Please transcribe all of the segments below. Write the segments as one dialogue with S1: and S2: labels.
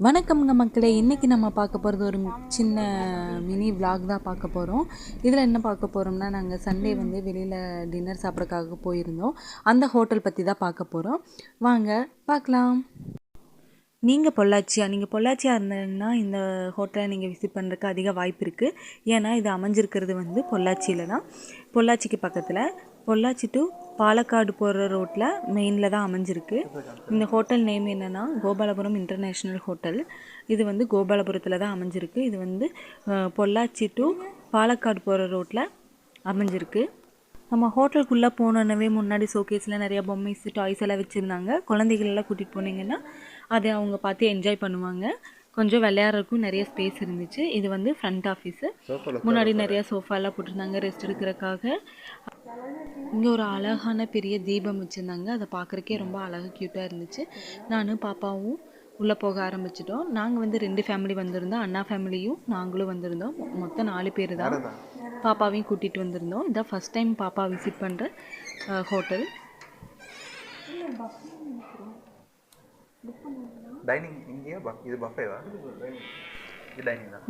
S1: வணக்கம்ங்க மக்களே, இன்றைக்கி நம்ம பார்க்க போகிறது ஒரு சின்ன மினி விலாக் தான் பார்க்க போகிறோம். இதில் என்ன பார்க்க போகிறோம்னா, நாங்கள் சண்டே வந்து வெளியில் டின்னர் சாப்பிட்றதுக்காக போயிருந்தோம். அந்த ஹோட்டல் பற்றி தான் பார்க்க போகிறோம். வாங்க பார்க்கலாம். நீங்கள் பொள்ளாச்சியாக இருந்தீங்கன்னா இந்த ஹோட்டலை நீங்கள் விசிட் பண்ணுறதுக்கு அதிக வாய்ப்பு இருக்குது. ஏன்னா இது அமைஞ்சிருக்கிறது வந்து பொள்ளாச்சியில் தான். பொள்ளாச்சிக்கு பக்கத்தில் பொள்ளாச்சி டு பாலக்காடு போகிற ரோட்டில் மெயினில் தான் அமைஞ்சிருக்கு. இந்த ஹோட்டல் நேம் என்னென்னா கோபாலபுரம் இன்டர்நேஷ்னல் ஹோட்டல். இது வந்து கோபாலபுரத்தில் தான் அமைஞ்சிருக்கு. இது வந்து பொள்ளாச்சி டு பாலக்காடு போகிற ரோட்டில் அமைஞ்சிருக்கு. நம்ம ஹோட்டலுக்குள்ளே போனோன்னவே முன்னாடி ஷோகேஸில் நிறையா பொம்மைஸ் டாய்ஸ் எல்லாம் வச்சுருந்தாங்க. குழந்தைகளெல்லாம் கூட்டிகிட்டு போனீங்கன்னா அதை அவங்க பார்த்து என்ஜாய் பண்ணுவாங்க. கொஞ்சம் விளையாடுறதுக்கும் நிறைய ஸ்பேஸ் இருந்துச்சு. இது வந்து ஃப்ரண்ட் ஆஃபீஸு. முன்னாடி நிறையா சோஃபாலாம் போட்டிருந்தாங்க ரெஸ்ட் எடுக்கிறதுக்காக. இங்கே ஒரு அழகான பெரிய தீபம் வச்சுருந்தாங்க. அதை பார்க்குறக்கே ரொம்ப அழகாக க்யூட்டாக இருந்துச்சு. நானும் பாப்பாவும் உள்ளே போக ஆரம்பிச்சிட்டோம். நாங்கள் வந்து 2 ஃபேமிலி வந்திருந்தோம். அண்ணா ஃபேமிலியும் நாங்களும் வந்திருந்தோம். மொத்தம் 4 பேர் தான். பாப்பாவையும் கூட்டிகிட்டு வந்திருந்தோம். இதான் ஃபஸ்ட் டைம் பாப்பா விசிட் பண்ணுற ஹோட்டல்.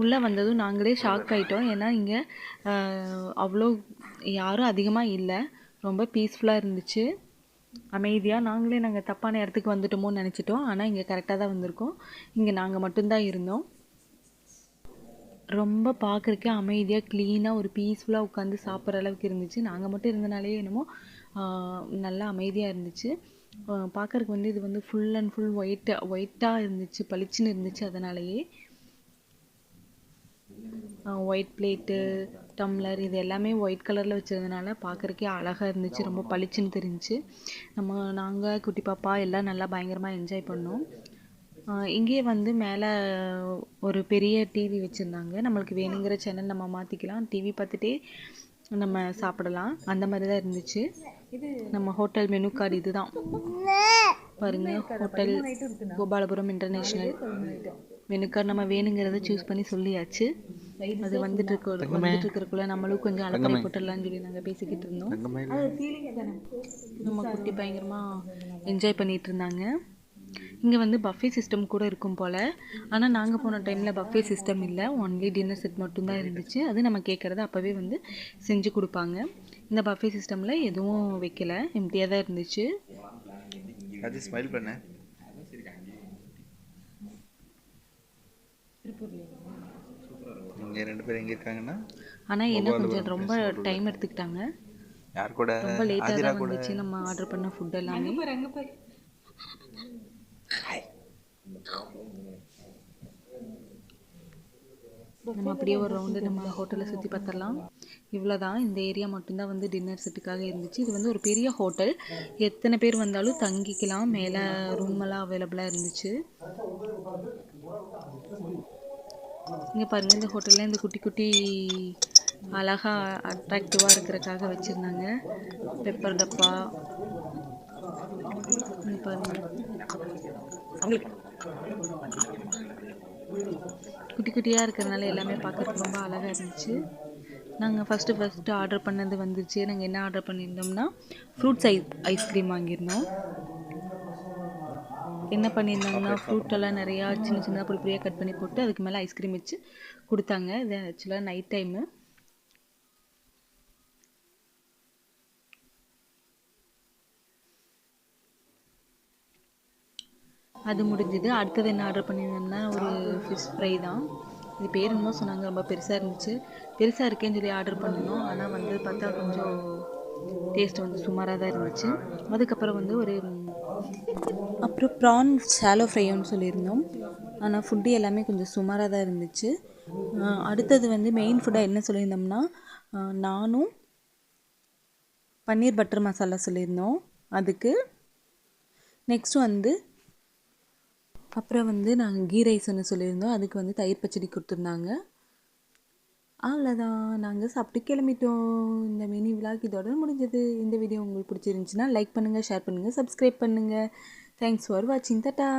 S1: உள்ளே வந்ததும் நாங்களே ஷாக் ஆகிட்டோம். ஏன்னா இங்கே அவ்வளோ யாரும் அதிகமாக இல்லை. ரொம்ப பீஸ்ஃபுல்லாக இருந்துச்சு, அமைதியாக. நாங்கள் தப்பான இடத்துக்கு வந்துட்டோமோன்னு நினச்சிட்டோம். ஆனால் இங்கே கரெக்டாக தான் வந்திருக்கோம். இங்கே நாங்கள் மட்டும்தான் இருந்தோம். ரொம்ப பார்க்குறக்கே அமைதியாக க்ளீனாக ஒரு பீஸ்ஃபுல்லாக உட்காந்து சாப்பிட்ற அளவுக்கு இருந்துச்சு. நாங்கள் மட்டும் இருந்தனாலே என்னமோ நல்லா அமைதியாக இருந்துச்சு. பார்க்குறக்கு வந்து இது வந்து ஃபுல் அண்ட் ஃபுல் ஒயிட்டாக இருந்துச்சு, பளிச்சுன்னு இருந்துச்சு. அதனாலேயே ஒயிட் பிளேட்டு, டம்ளர் இது எல்லாமே ஒயிட் கலரில் வச்சதுனால பார்க்குறக்கே அழகாக இருந்துச்சு, ரொம்ப பளிச்சுன்னு தெரிஞ்சிச்சு. நாங்கள் குட்டி பாப்பா எல்லாம் நல்லா பயங்கரமாக என்ஜாய் பண்ணோம். இங்கேயே வந்து மேலே ஒரு பெரிய டிவி வச்சுருந்தாங்க. நம்மளுக்கு வேணுங்கிற சேனல் நம்ம மாற்றிக்கலாம். டிவி பார்த்துட்டே நம்ம சாப்பிடலாம். அந்த மாதிரி தான் இருந்துச்சு. நம்ம ஹோட்டல் மெனு கார்டு இது தான் பாருங்கள். Hotel Gopalapuram international menu card. நம்ம வேணுங்கிறத சூஸ் பண்ணி சொல்லியாச்சு. அது வந்துட்டு இருக்கிறக்குள்ள நம்மளும் கொஞ்சம் அலப்பறை போட்டுடலான்னு சொல்லி நாங்கள் பேசிக்கிட்டு இருந்தோம். நம்ம குட்டி பயங்கரமாக என்ஜாய் பண்ணிகிட்டு இருந்தாங்க. இங்கே வந்து பஃபே சிஸ்டம் கூட இருக்கும் போல். ஆனால் நாங்கள் போன டைமில் பஃபே சிஸ்டம் இல்லை, ஒன்லி டின்னர் செட் மட்டும்தான் இருந்துச்சு. அது நம்ம கேட்குறத அப்போவே வந்து செஞ்சு கொடுப்பாங்க. இந்த பஃபே சிஸ்டமில் எதுவும் வைக்கல, எம்டியாக தான் இருந்துச்சு.
S2: அது ஸ்மைல் பண்ண இங்கே 2 பேர் எங்கே இருக்காங்கன்னா,
S1: ஆனால் என்ன கொஞ்சம் ரொம்ப டைம் எடுத்துக்கிட்டாங்க.
S2: யார் கூட
S1: ரொம்ப லேட்டாக தான் வந்துச்சு நம்ம ஆர்டர் பண்ண ஃபுட் எல்லாமே. நம்ம அப்படியே ஒரு ரவுண்டு நம்ம ஹோட்டலில் சுற்றி பார்த்துடலாம். இவ்வளோ தான், இந்த ஏரியா மட்டும்தான் வந்து டின்னர் செட்டுக்காக இருந்துச்சு. இது வந்து ஒரு பெரிய ஹோட்டல், எத்தனை பேர் வந்தாலும் தங்கிக்கலாம். மேலே ரூமெல்லாம் அவைலபிளாக இருந்துச்சு. இங்கே பாருங்கள், இந்த ஹோட்டலில் இந்த குட்டி குட்டி அழகாக அட்ராக்டிவாக இருக்கிறதுக்காக வச்சுருந்தாங்க பெப்பர் டப்பா. இங்கே பாருங்கள், குட்டி குட்டியாக இருக்கிறதுனால எல்லாமே பார்க்குறதுக்கு ரொம்ப அழகாக இருந்துச்சு. நாங்கள் ஃபஸ்ட்டு ஆர்டர் பண்ணது வந்துருச்சு. நாங்கள் என்ன ஆர்டர் பண்ணியிருந்தோம்னா ஃப்ரூட்ஸ் ஐஸ்கிரீம் வாங்கியிருந்தோம். என்ன பண்ணியிருந்தாங்கன்னா ஃப்ரூட்டெல்லாம் நிறையா சின்ன சின்னதாக பொடியாக கட் பண்ணி போட்டு அதுக்கு மேலே ஐஸ்கிரீம் வச்சு கொடுத்தாங்க. இது ஆக்சுவலாக நைட் டைமு. அது முடிஞ்சுது. அடுத்தது என்ன ஆர்டர் பண்ணியிருந்தோம்னா ஒரு ஃபிஷ் ஃப்ரை தான். இது பேர் என்னமோ சொன்னாங்க, ரொம்ப பெருசாக இருந்துச்சு. பெருசாக இருக்கேன்னு சொல்லி ஆர்டர் பண்ணினோம். ஆனால் வந்து பார்த்தா கொஞ்சம் டேஸ்ட் வந்து சுமாராக தான் இருந்துச்சு. அதுக்கப்புறம் வந்து அப்புறம் ப்ரான் ஷாலோ ஃப்ரைன்னு சொல்லியிருந்தோம். ஆனால் ஃபுட்டு எல்லாமே கொஞ்சம் சுமாராக தான் இருந்துச்சு. அடுத்தது வந்து மெயின் ஃபுட்டாக என்ன சொல்லியிருந்தோம்னா நானும் பன்னீர் பட்டர் மசாலா சொல்லியிருந்தோம். அதுக்கு நெக்ஸ்ட்டு வந்து அப்புறம் வந்து நாங்கள் கீ ரைஸ் ஒன்று சொல்லியிருந்தோம். அதுக்கு வந்து தயிர் பச்சடி கொடுத்துருந்தாங்க. அவ்வளோதான், நாங்கள் சாப்பிட்டு கிளம்பிட்டோம். இந்த மினி விலாக் இதோட முடிஞ்சது. இந்த வீடியோ உங்களுக்கு பிடிச்சிருந்துச்சின்னா லைக் பண்ணுங்கள், ஷேர் பண்ணுங்கள், சப்ஸ்கிரைப் பண்ணுங்கள். தேங்க்ஸ் ஃபார் வாட்சிங். டாடா.